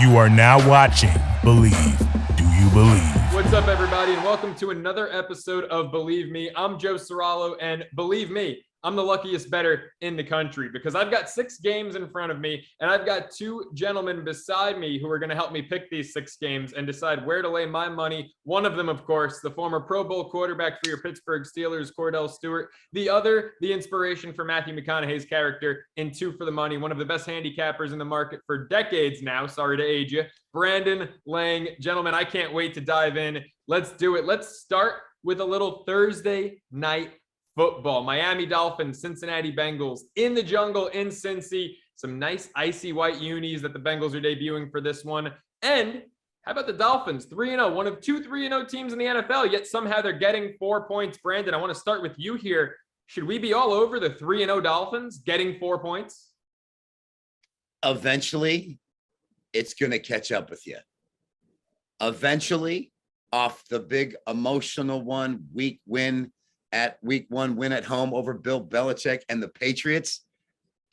You are now watching Bleav. Do you believe? What's up, everybody, and welcome to another episode of Bleav Me. I'm Joe Ceraulo, and believe me, I'm the luckiest bettor in the country because I've got 6 games in front of me, and I've got 2 gentlemen beside me who are going to help me pick these 6 games and decide where to lay my money. One of them, of course, the former Pro Bowl quarterback for your Pittsburgh Steelers, Kordell Stewart. The other, the inspiration for Matthew McConaughey's character in 2 for the Money, one of the best handicappers in the market for decades now. Sorry to age you. Brandon Lang. Gentlemen, I can't wait to dive in. Let's do it. Let's start with a little Thursday night football. Miami Dolphins, Cincinnati Bengals in the jungle in Cincy. Some nice icy white unis that the Bengals are debuting for this one. And how about the Dolphins? 3-0, one of 2 3-0 teams in the NFL, yet somehow they're getting 4 points. Brandon, I want to start with you here. Should we be all over the 3-0 Dolphins getting 4 points? Eventually, it's going to catch up with you. Eventually, off the big emotional week 1 win at home over Bill Belichick and the Patriots,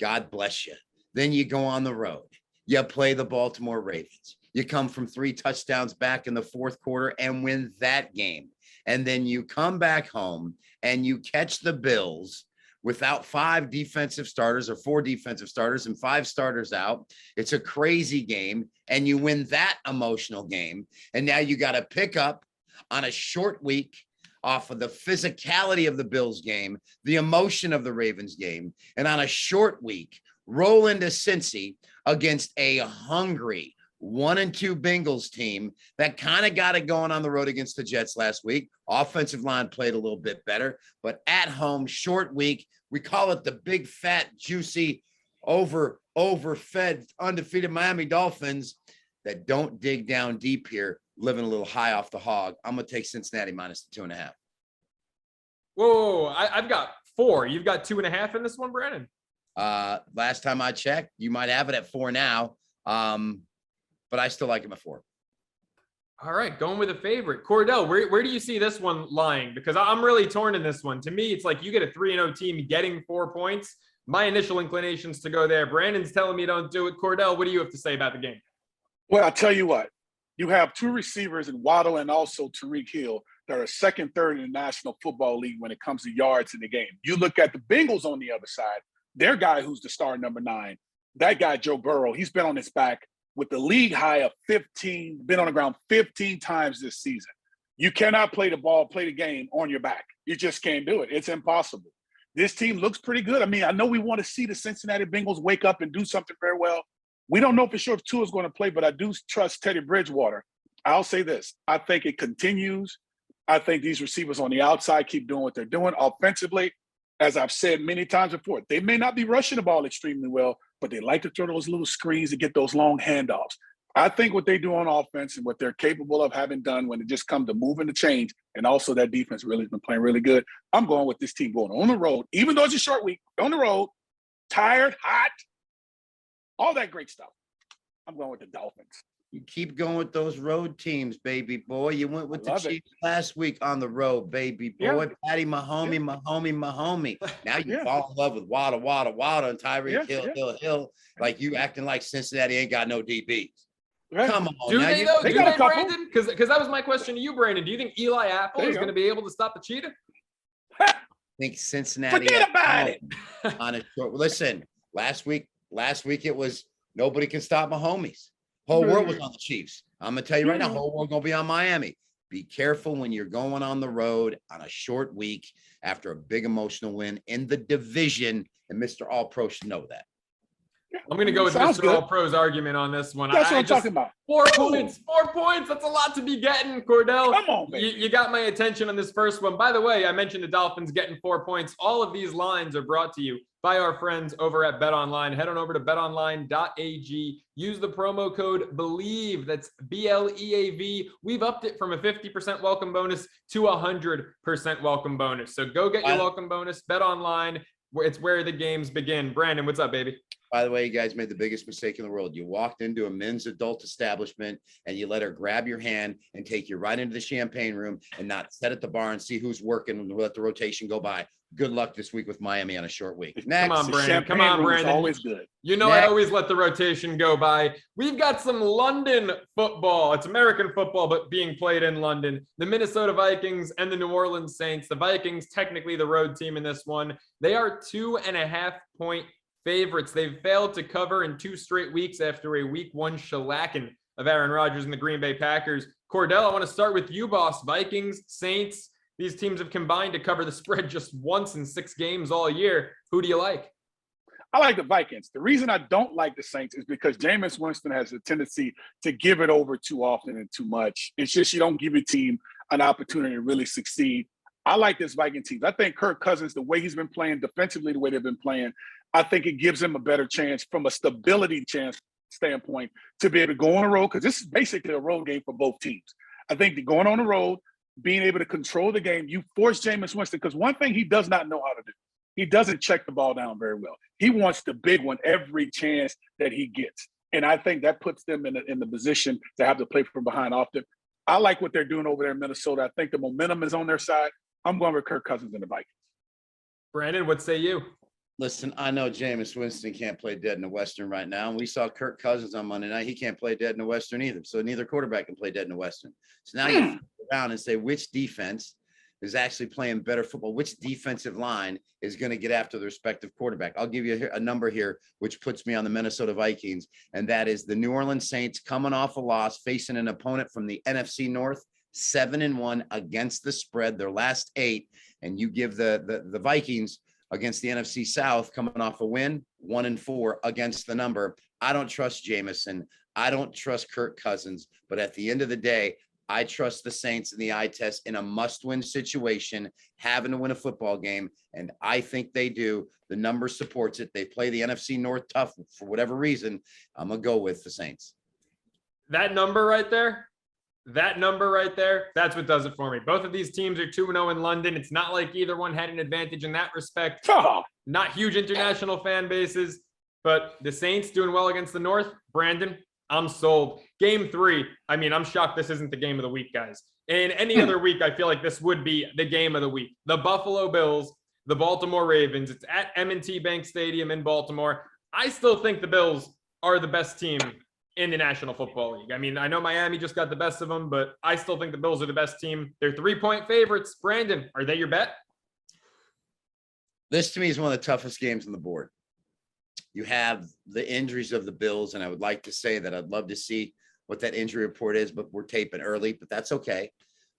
God bless you. Then you go on the road. You play the Baltimore Ravens. You come from 3 touchdowns back in the fourth quarter and win that game. And then you come back home and you catch the Bills without 5 defensive starters or 4 defensive starters and 5 starters out. It's a crazy game. And you win that emotional game. And now you got to pick up on a short week off of the physicality of the Bills game, the emotion of the Ravens game, and on a short week, roll into Cincy against a hungry 1-2 Bengals team that kind of got it going on the road against the Jets last week. Offensive line played a little bit better, but at home, short week, we call it the big, fat, juicy, overfed, undefeated Miami Dolphins that don't dig down deep here, living a little high off the hog. I'm going to take Cincinnati minus the 2.5. Whoa, I've got 4. You've got 2.5 in this one, Brandon? Last time I checked, you might have it at 4 now, but I still like him at 4. All right, going with a favorite. Kordell, where do you see this one lying? Because I'm really torn in this one. To me, it's like you get a 3-0 team getting 4 points. My initial inclination's to go there. Brandon's telling me don't do it. Kordell, what do you have to say about the game? Well, I'll tell you what. You have 2 receivers in Waddle and also Tyreek Hill that are second, third in the National Football League when it comes to yards in the game. You look at the Bengals on the other side, their guy who's the star number 9, that guy, Joe Burrow, he's been on his back with the league high of 15, been on the ground 15 times this season. You cannot play the game on your back. You just can't do it. It's impossible. This team looks pretty good. I mean, I know we want to see the Cincinnati Bengals wake up and do something very well. We don't know for sure if Tua is going to play, but I do trust Teddy Bridgewater. I'll say this. I think it continues. I think these receivers on the outside keep doing what they're doing. Offensively, as I've said many times before, they may not be rushing the ball extremely well, but they like to throw those little screens to get those long handoffs. I think what they do on offense and what they're capable of having done when it just comes to moving the chains, and also that defense really has been playing really good. I'm going with this team going on the road, even though it's a short week, on the road, tired, hot, all that great stuff. I'm going with the Dolphins. You keep going with those road teams, baby boy. You went with the Chiefs last week on the road, baby boy. Yeah. Patty Mahomes, Mahomes. Now you fall in love with Waddle, and Tyreek Hill. Like you acting like Cincinnati ain't got no DBs. Right. Come on. Do they, though? Do they, Brandon? Because that was my question to you, Brandon. Do you think Eli Apple is going to be able to stop the cheetah? I think Cincinnati. Forget about it. On a short. Listen, last week it was nobody can stop Mahomes. Whole world was on the Chiefs. I'm going to tell you right now, whole world going to be on Miami. Be careful when you're going on the road on a short week after a big emotional win in the division, and Mr. All-Pro should know that. I'm going to go with Mr. All-Pro's argument on this one. That's what I'm talking about. 4 points. 4 points. That's a lot to be getting, Kordell. Come on, man. You got my attention on this first one. By the way, I mentioned the Dolphins getting 4 points. All of these lines are brought to you by our friends over at BetOnline. Head on over to betonline.ag. Use the promo code BLEAV. That's BLEAV. We've upped it from a 50% welcome bonus to 100% welcome bonus. So go get your welcome bonus. BetOnline. It's where the games begin. Brandon, what's up, baby? By the way, you guys made the biggest mistake in the world. You walked into a men's adult establishment and you let her grab your hand and take you right into the champagne room and not sit at the bar and see who's working and let the rotation go by. Good luck this week with Miami on a short week. Next. Come on, Brandon. Come on, Brandon. Always good. You know, I always let the rotation go by. We've got some London football. It's American football, but being played in London. The Minnesota Vikings and the New Orleans Saints. The Vikings, technically the road team in this one. They are 2.5-point favorites. They've failed to cover in 2 straight weeks after a week 1 shellacking of Aaron Rodgers and the Green Bay Packers. Kordell, I want to start with you, boss. Vikings, Saints. These teams have combined to cover the spread just once in 6 games all year. Who do you like? I like the Vikings. The reason I don't like the Saints is because Jameis Winston has a tendency to give it over too often and too much. It's just you don't give your team an opportunity to really succeed. I like this Viking team. I think Kirk Cousins, the way he's been playing defensively, the way they've been playing, I think it gives him a better chance from a stability chance standpoint to be able to go on the road, because this is basically a road game for both teams. I think going on the road, being able to control the game, you force Jameis Winston, because one thing he does not know how to do, he doesn't check the ball down very well. He wants the big one every chance that he gets. And I think that puts them in the position to have to play from behind often. I like what they're doing over there in Minnesota. I think the momentum is on their side. I'm going with Kirk Cousins and the Vikings. Brandon, what say you? Listen, I know Jameis Winston can't play dead in the Western right now. And we saw Kirk Cousins on Monday night. He can't play dead in the Western either. So neither quarterback can play dead in the Western. So now you flip around and say which defense is actually playing better football, which defensive line is going to get after the respective quarterback. I'll give you a number here, which puts me on the Minnesota Vikings, and that is the New Orleans Saints coming off a loss, facing an opponent from the NFC North, 7-1 against the spread, their last 8, and you give the Vikings against the NFC South coming off a win, 1-4 against the number. I don't trust Jameson. I don't trust Kirk Cousins, but at the end of the day, I trust the Saints in the eye test in a must-win situation, having to win a football game, and I think they do. The number supports it. They play the NFC North tough for whatever reason. I'm going to go with the Saints. That number right there, that's what does it for me. Both of these teams are 2-0 in London. It's not like either one had an advantage in that respect. Not huge international fan bases, but the Saints doing well against the North. Brandon, I'm sold. Game 3. I mean, I'm shocked this isn't the game of the week, guys. In any other week, I feel like this would be the game of the week. The Buffalo Bills, the Baltimore Ravens. It's at M&T Bank Stadium in Baltimore. I still think the Bills are the best team in the National Football League. I mean, I know Miami just got the best of them, but I still think the Bills are the best team. They're 3-point favorites. Brandon, are they your bet? This to me is one of the toughest games on the board. You have the injuries of the Bills, and I would like to say that I'd love to see what that injury report is, but we're taping early, but that's okay.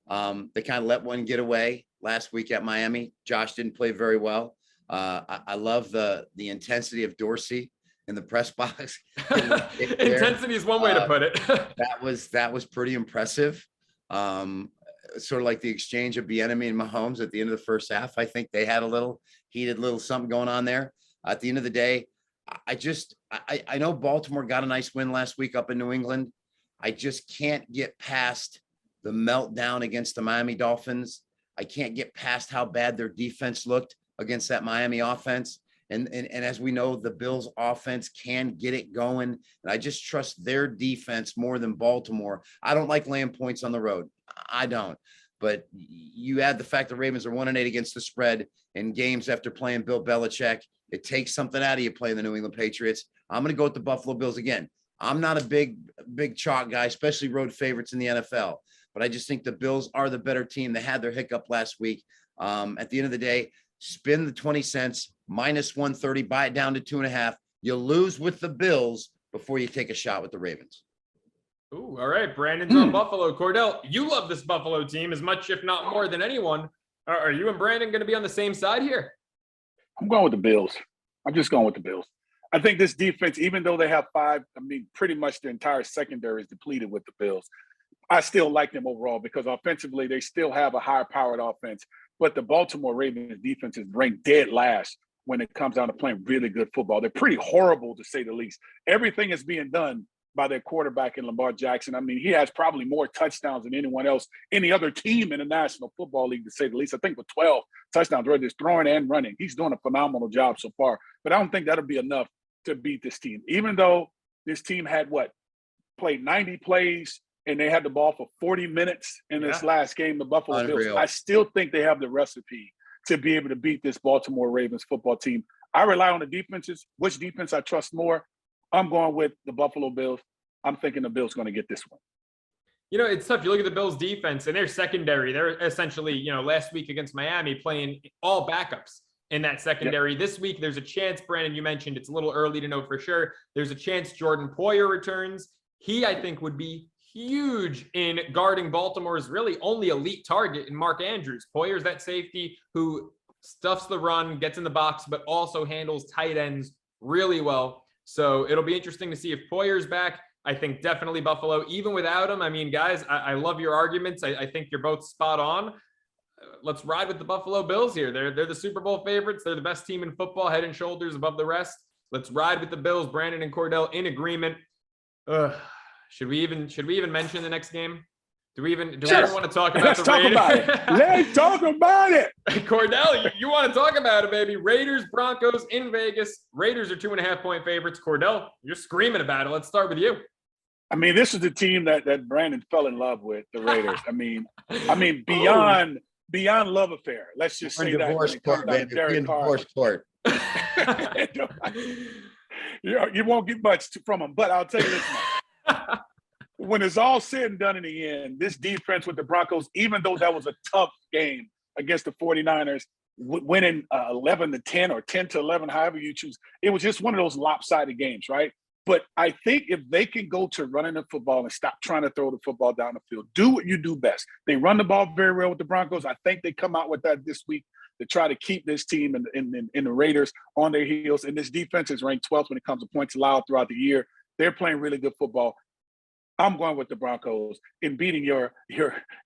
They kind of let one get away last week at Miami. Josh didn't play very well. I love the intensity of Dorsey in the press box. Intensity is one way to put it. that was pretty impressive. Sort of like the exchange of Bieniemy and Mahomes at the end of the first half. I think they had a little something going on there. At the end of the day, I know Baltimore got a nice win last week up in New England. I just can't get past the meltdown against the Miami Dolphins. I can't get past how bad their defense looked against that Miami offense. And as we know, the Bills offense can get it going. And I just trust their defense more than Baltimore. I don't like laying points on the road. I don't. But you add the fact the Ravens are 1-8 against the spread in games after playing Bill Belichick. It takes something out of you playing the New England Patriots. I'm going to go with the Buffalo Bills again. I'm not a big chalk guy, especially road favorites in the NFL. But I just think the Bills are the better team. They had their hiccup last week. At the end of the day, spend the 20 cents, minus 130, buy it down to 2.5. You lose with the Bills before you take a shot with the Ravens. Ooh, all right. Brandon's on Buffalo. Cordell, you love this Buffalo team as much, if not more than anyone. Are you and Brandon going to be on the same side here? I'm going with the Bills. I'm just going with the Bills. I think this defense, even though they have 5, pretty much the entire secondary is depleted with the Bills. I still like them overall because offensively, they still have a higher-powered offense. But the Baltimore Ravens defense is ranked dead last when it comes down to playing really good football. They're pretty horrible, to say the least. Everything is being done by their quarterback in Lamar Jackson. He has probably more touchdowns than anyone else, any other team in the National Football League, to say the least. I think with 12 touchdowns, whether it's throwing and running, he's doing a phenomenal job so far. But I don't think that'll be enough to beat this team. Even though this team had played 90 plays and they had the ball for 40 minutes in this last game, the Buffalo Bills. I still think they have the recipe to be able to beat this Baltimore Ravens football team. I rely on the defenses. Which defense I trust more? I'm going with the Buffalo Bills. I'm thinking the Bills going to get this one. It's tough. You look at the Bills defense and their secondary. They're essentially, last week against Miami playing all backups in that secondary. Yep. This week, there's a chance, Brandon, you mentioned it's a little early to know for sure. There's a chance Jordan Poyer returns. He, I think, would be huge in guarding Baltimore's really only elite target in Mark Andrews. Poyer's that safety who stuffs the run, gets in the box, but also handles tight ends really well. So it'll be interesting to see if Poyer's back. I think definitely Buffalo, even without him. I mean, guys, I love your arguments. I think you're both spot on. Let's ride with the Buffalo Bills here. They're the Super Bowl favorites. They're the best team in football, head and shoulders above the rest. Let's ride with the Bills. Brandon and Kordell in agreement. Should we even mention the next game? Do we even want to talk about the Raiders? Let's talk about it. Kordell, you want to talk about it, baby. Raiders, Broncos in Vegas. Raiders are 2.5-point favorites. Kordell, you're screaming about it. Let's start with you. I mean, this is the team that Brandon fell in love with, the Raiders. I mean, beyond love affair. Let's just say that. Divorce court, baby. Divorce court. You won't get much from them, but I'll tell you this much. When it's all said and done in the end, this defense with the Broncos, even though that was a tough game against the 49ers, winning 11-10 or 10-11, however you choose, it was just one of those lopsided games, right? But I think if they can go to running the football and stop trying to throw the football down the field, do what you do best. They run the ball very well with the Broncos. I think they come out with that this week to try to keep this team and the Raiders on their heels. And this defense is ranked 12th when it comes to points allowed throughout the year. They're playing really good football. I'm going with the Broncos in beating your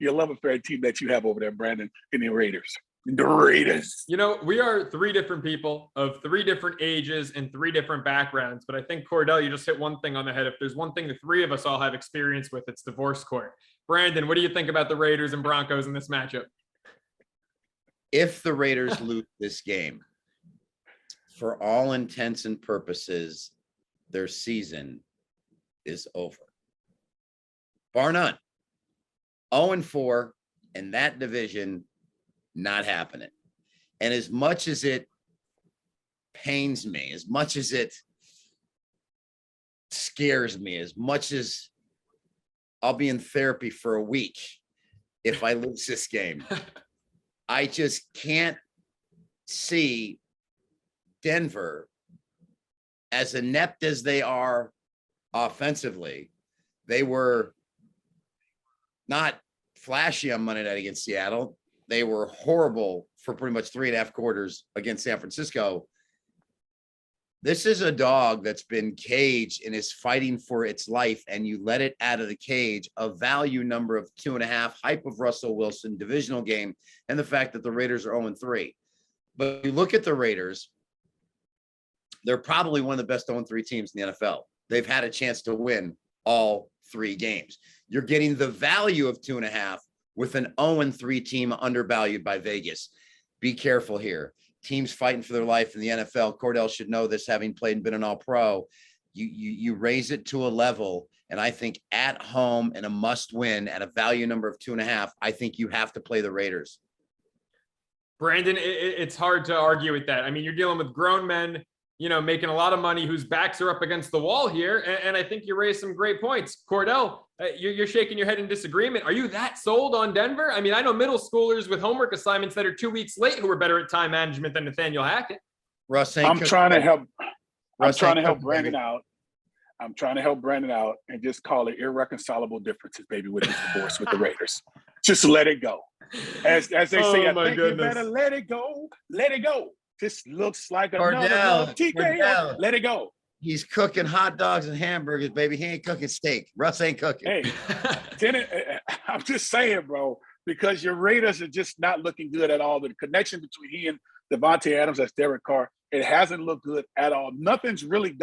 love affair team that you have over there, Brandon, in the Raiders. The Raiders. We are three different people of three different ages and three different backgrounds. But I think, Kordell, you just hit one thing on the head. If there's one thing the three of us all have experience with, it's divorce court. Brandon, what do you think about the Raiders and Broncos in this matchup? If the Raiders lose this game, for all intents and purposes, their season is over. Bar none. 0-4 in that division, not happening. And as much as it pains me, as much as it scares me, as much as I'll be in therapy for a week if I lose this game, I just can't see Denver, as inept as they are offensively. They were not flashy on Monday night against Seattle. They were horrible for pretty much 3.5 quarters against San Francisco. This is a dog that's been caged and is fighting for its life, and you let it out of the cage. A value number of 2.5, hype of Russell Wilson, divisional game, and the fact that the Raiders are 0-3. But you look at the Raiders, they're probably one of the best 0-3 teams in the NFL. They've had a chance to win all 3 games. You're getting the value of 2.5 with an 0-3 team undervalued by Vegas. Be careful here. Teams fighting for their life in the NFL. Kordell should know this, having played and been an all-pro. You raise it to a level, and I think at home and a must-win at a value number of 2.5, I think you have to play the Raiders. Brandon, it's hard to argue with that. I mean, you're dealing with grown men, making a lot of money whose backs are up against the wall here. And I think you raised some great points. Kordell, you're shaking your head in disagreement. Are you that sold on Denver? I mean, I know middle schoolers with homework assignments that are 2 weeks late who are better at time management than Nathaniel Hackett. Russ, I'm trying to help Brandon out. I'm trying to help Brandon out and just call it irreconcilable differences, baby, with his divorce with the Raiders. Just let it go. As they say, I think you better let it go. Let it go. This looks like another TKO. Let it go. He's cooking hot dogs and hamburgers, baby. He ain't cooking steak. Russ ain't cooking. Hey, I'm just saying, bro, because your Raiders are just not looking good at all. The connection between he and Devontae Adams, that's Derek Carr, it hasn't looked good at all. Nothing's really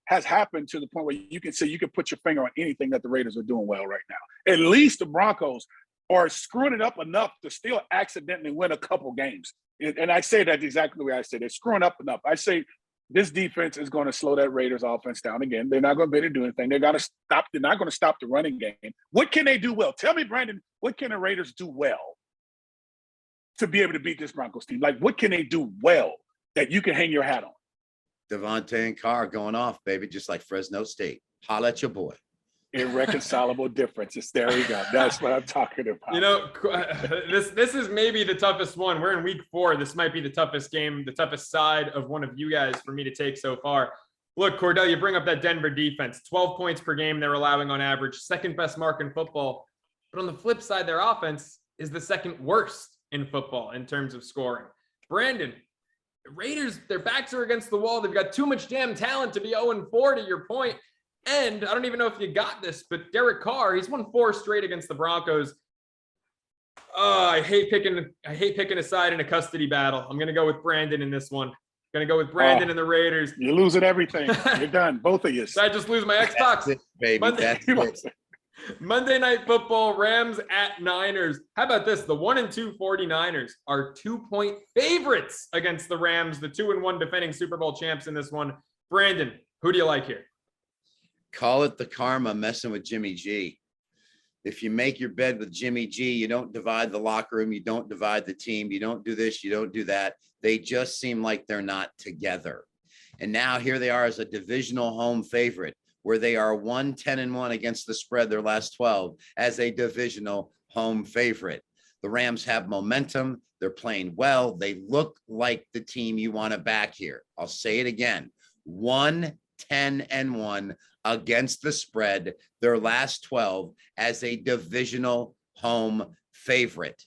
has happened to the point where you can say you can put your finger on anything that the Raiders are doing well right now. At least the Broncos are screwing it up enough to still accidentally win a couple games. And I say that exactly the way I say. They're screwing up enough. I say this defense is going to slow that Raiders offense down again. They're not going to be able to do anything. They're not going to stop the running game. What can they do well? Tell me, Brandon, what can the Raiders do well? to be able to beat this Broncos team? Like, what can they do well that you can hang your hat on? Devontae and Carr going off, baby, just like Fresno State. Holla at your boy. Irreconcilable differences. There we go. That's what I'm talking about. You know, this is maybe the toughest one. We're in week 4. This might be the toughest game, the toughest side of one of you guys for me to take so far. Look, Kordell, you bring up that Denver defense. 12 points per game they're allowing on average, second best mark in football. But on the flip side, their offense is the second worst in football in terms of scoring. Brandon, the Raiders, their backs are against the wall. They've got too much damn talent to be 0-4 to your point. And I don't even know if you got this, but Derek Carr, he's won 4 straight against the Broncos. I hate picking a side in a custody battle. I'm going to go with Brandon in this one. Going to go with Brandon and the Raiders. You're losing everything. You're done. Both of you. Did I just lose my Xbox? That's it, baby. Monday Night Football, Rams at Niners. How about this? The 1-2 49ers are 2-point favorites against the Rams, the 2-1 defending Super Bowl champs in this one. Brandon, who do you like here? Call it the karma messing with Jimmy G. If you make your bed with Jimmy G, you don't divide the locker room, you don't divide the team, you don't do this, you don't do that. They just seem like they're not together. And now here they are as a divisional home favorite, where they are 10-1 against the spread their last 12 as a divisional home favorite. The Rams have momentum. They're playing well. They look like the team you want to back here. I'll say it again. 10-1 against the spread their last 12 as a divisional home favorite.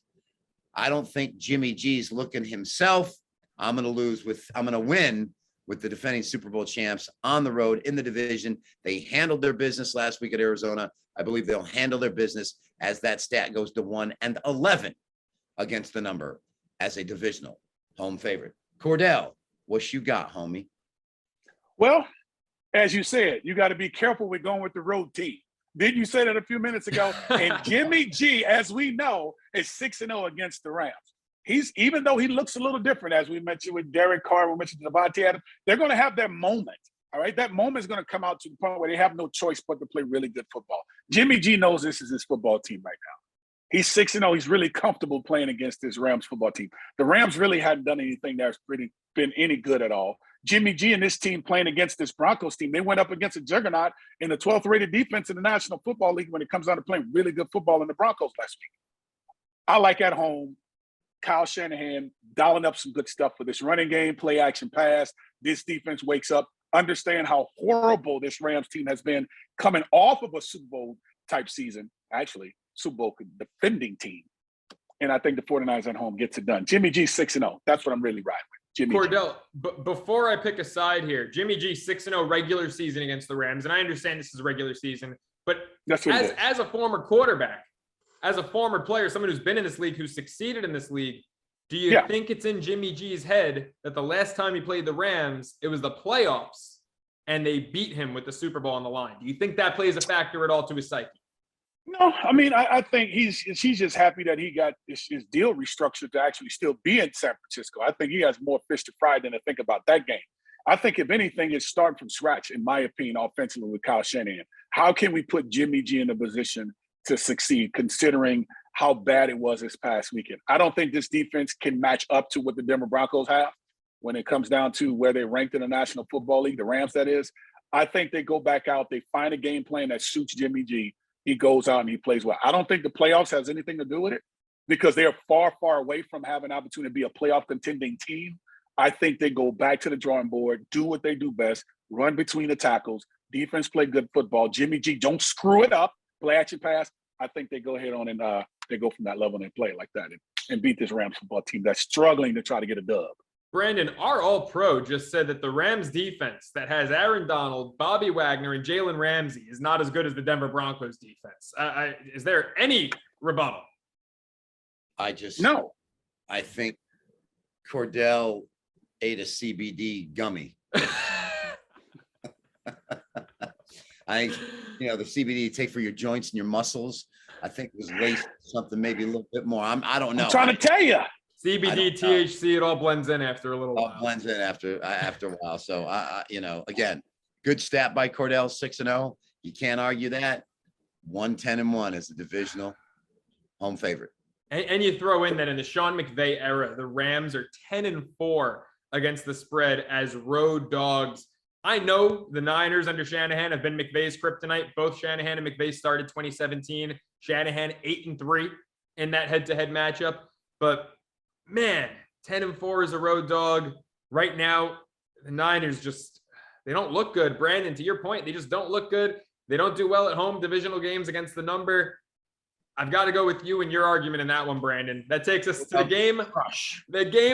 I don't think Jimmy G's looking himself. I'm going to win with the defending Super Bowl champs on the road in the division. They handled their business last week at Arizona. I believe they'll handle their business as that stat goes to 1-11 against the number as a divisional home favorite. Kordell, what you got, homie? Well, as you said, you got to be careful with going with the road team. Didn't you say that a few minutes ago? And Jimmy G, as we know, is 6-0 against the Rams. Even though he looks a little different, as we mentioned with Derek Carr, we mentioned Devontae Adams, they're going to have that moment. All right, that moment is going to come out to the point where they have no choice but to play really good football. Jimmy G knows this is his football team right now. He's 6-0. He's really comfortable playing against this Rams football team. The Rams really hadn't done anything that's really been any good at all. Jimmy G and this team playing against this Broncos team, they went up against a juggernaut in the 12th rated defense in the National Football League when it comes down to playing really good football in the Broncos last week. I like at home, Kyle Shanahan dialing up some good stuff for this running game, play action pass. This defense wakes up, understand how horrible this Rams team has been coming off of a Super Bowl type season, actually Super Bowl defending team. And I think the 49ers at home gets it done. Jimmy G 6-0. That's what I'm really riding with. Jimmy Kordell, before I pick a side here, Jimmy G 6-0 regular season against the Rams, and I understand this is a regular season, but as a former quarterback, as a former player, someone who's been in this league, who's succeeded in this league, do you think it's in Jimmy G's head that the last time he played the Rams, it was the playoffs, and they beat him with the Super Bowl on the line? Do you think that plays a factor at all to his psyche? No, I mean, I think he's just happy that he got his deal restructured to actually still be in San Francisco. I think he has more fish to fry than to think about that game. I think if anything, it's starting from scratch, in my opinion, offensively with Kyle Shanahan. How can we put Jimmy G in a position to succeed, considering how bad it was this past weekend? I don't think this defense can match up to what the Denver Broncos have when it comes down to where they ranked in the National Football League, the Rams, that is. I think they go back out, they find a game plan that suits Jimmy G. He goes out and he plays well. I don't think the playoffs has anything to do with it because they are far, far away from having an opportunity to be a playoff contending team. I think they go back to the drawing board, do what they do best, run between the tackles, defense play good football. Jimmy G, don't screw it up, play action pass. I think they go ahead on and they go from that level and play like that and beat this Rams football team that's struggling to try to get a dub. Brandon, our All-Pro just said that the Rams defense that has Aaron Donald, Bobby Wagner, and Jalen Ramsey is not as good as the Denver Broncos defense. Is there any rebuttal? No. I think Kordell ate a CBD gummy. the CBD you take for your joints and your muscles, I think it was laced with something maybe a little bit more. I don't know. I'm trying to tell you. CBD, THC, it all blends in after a little while. All blends in after a while. So, again, good stat by Kordell, 6-0. You can't argue that. 10-1 is a divisional home favorite. And you throw in that in the Sean McVay era, the Rams are 10-4 against the spread as road dogs. I know the Niners under Shanahan have been McVay's kryptonite. Both Shanahan and McVay started 2017. Shanahan 8-3 in that head-to-head matchup. But man, 10-4 is a road dog. Right now, the Niners they don't look good. Brandon, to your point, they just don't look good. They don't do well at home, divisional games against the number. I've got to go with you and your argument in that one, Brandon. That takes us to the game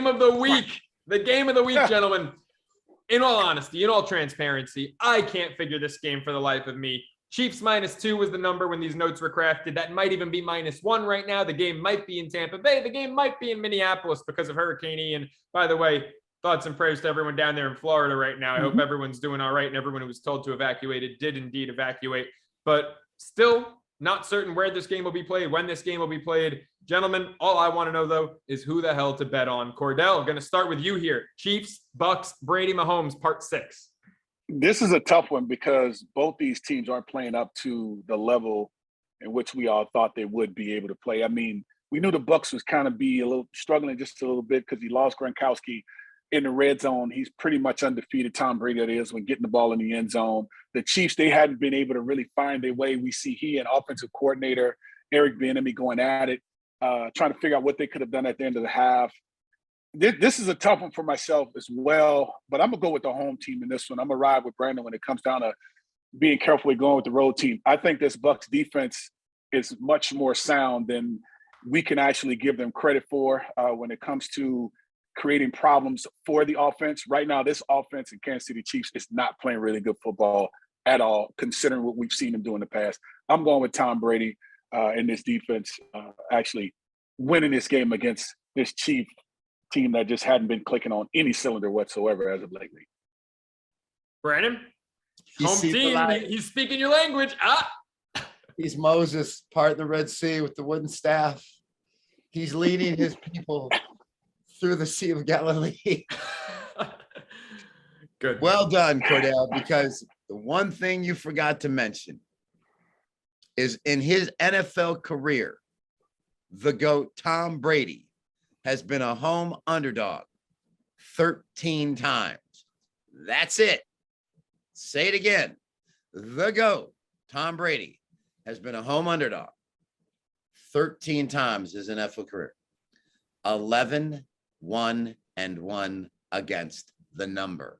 of the week. The game of the week, gentlemen. In all honesty, in all transparency, I can't figure this game for the life of me. Chiefs -2 was the number when these notes were crafted. That might even be -1 right now. The game might be in Tampa Bay. The game might be in Minneapolis because of Hurricane Ian. By the way, thoughts and prayers to everyone down there in Florida right now. I hope everyone's doing all right, and everyone who was told to evacuate did indeed evacuate. But still not certain where this game will be played, when this game will be played. Gentlemen, all I want to know, though, is who the hell to bet on. Kordell, going to start with you here. Chiefs, Bucks, Brady, Mahomes, part 6. This is a tough one because both these teams aren't playing up to the level in which we all thought they would be able to play. I mean, we knew the Bucks was kind of be a little struggling just a little bit because he lost Gronkowski in the red zone. He's pretty much undefeated. Tom Brady, that is, when getting the ball in the end zone. The Chiefs, they hadn't been able to really find their way. We see he and offensive coordinator Eric Bieniemy going at it, trying to figure out what they could have done at the end of the half. This is a tough one for myself as well, but I'm going to go with the home team in this one. I'm going to ride with Brandon when it comes down to being carefully going with the road team. I think this Bucs defense is much more sound than we can actually give them credit for when it comes to creating problems for the offense. Right now, this offense in Kansas City Chiefs is not playing really good football at all, considering what we've seen them do in the past. I'm going with Tom Brady and this defense actually winning this game against this Chief team that just hadn't been clicking on any cylinder whatsoever as of lately. Brandon, home team, he's speaking your language. He's Moses, part the Red Sea with the wooden staff. He's leading his people through the Sea of Galilee. Good. Well done, Kordell, because the one thing you forgot to mention is in his NFL career, the GOAT Tom Brady has been a home underdog 13 times. That's it. Say it again. The GOAT Tom Brady has been a home underdog 13 times his NFL career. 11-1-1 against the number.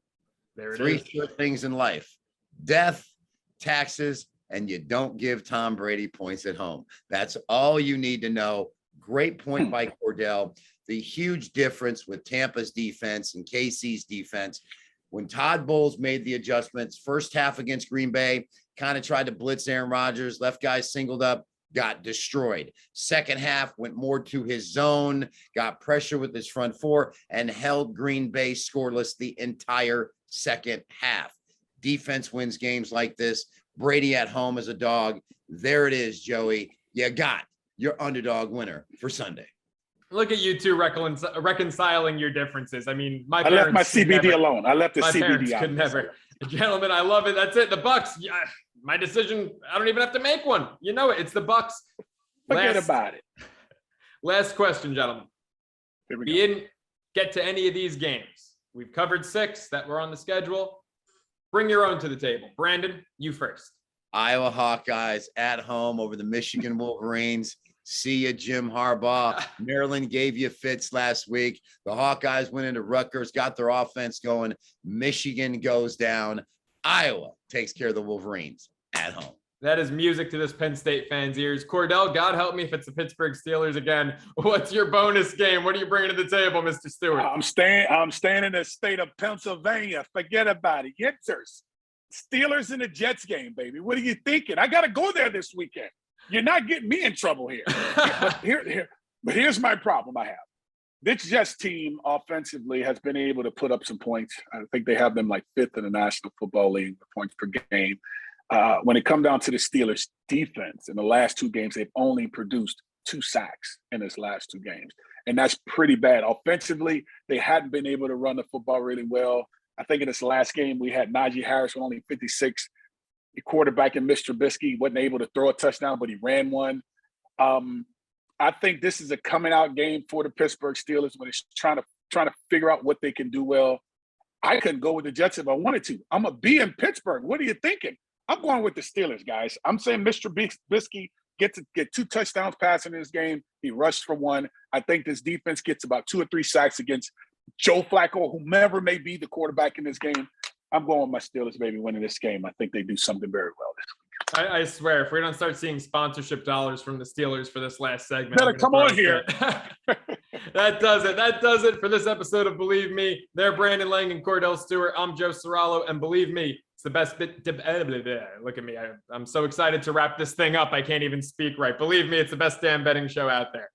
There it Three is. short things in life: death, taxes, and you don't give Tom Brady points at home. That's all you need to know. Great point by Kordell. The huge difference with Tampa's defense and KC's defense. When Todd Bowles made the adjustments, first half against Green Bay, kind of tried to blitz Aaron Rodgers, left guys singled up, got destroyed. Second half went more to his zone, got pressure with his front four, and held Green Bay scoreless the entire second half. Defense wins games like this. Brady at home as a dog. There it is, Joey. You got your underdog winner for Sunday. Look at you two reconciling your differences. I mean, I left my CBD alone. I left the CBD out. Could never. Gentlemen, I love it. That's it. The Bucs. Yeah, my decision. I don't even have to make one. You know it. It's the Bucs. Forget about it. Last question, gentlemen. Here we We go. didn't get to any of these games. We've covered 6 that were on the schedule. Bring your own to the table. Brandon, you first. Iowa Hawkeyes at home over the Michigan Wolverines. See ya, Jim Harbaugh. Maryland gave you fits last week. The Hawkeyes went into Rutgers, got their offense going. Michigan goes down. Iowa takes care of the Wolverines at home. That is music to this Penn State fans' ears. Kordell, God help me if it's the Pittsburgh Steelers again. What's your bonus game? What are you bringing to the table, Mr. Stewart? I'm staying in the state of Pennsylvania. Forget about it. Yitzers. Steelers in the Jets game, baby. What are you thinking? I got to go there this weekend. You're not getting me in trouble here. But here's my problem I have. This Jets team offensively has been able to put up some points. I think they have them like 5th in the National Football League for points per game. When it comes down to the Steelers defense, in the last 2 games, they've only produced 2 sacks in his last 2 games. And that's pretty bad. Offensively, they hadn't been able to run the football really well. I think in this last game, we had Najee Harris with only 56. The quarterback in Mr. Trubisky wasn't able to throw a touchdown, but he ran one. I think this is a coming out game for the Pittsburgh Steelers when it's trying to figure out what they can do well. I couldn't go with the Jets if I wanted to. I'm going to be in Pittsburgh. What are you thinking? I'm going with the Steelers, guys. I'm saying Mr. Bisky get 2 touchdowns passing in this game. He rushed for 1. I think this defense gets about 2 or 3 sacks against Joe Flacco, whomever may be the quarterback in this game. I'm going with my Steelers, baby, winning this game. I think they do something very well this week. I swear, if we don't start seeing sponsorship dollars from the Steelers for this last segment, better come on here. That does it. That does it for this episode of Bleav Me. They're Brandon Lang and Kordell Stewart. I'm Joe Ceraulo, and Bleav Me, it's the best bit. Look at me. I'm so excited to wrap this thing up. I can't even speak right. Bleav Me, it's the best damn betting show out there.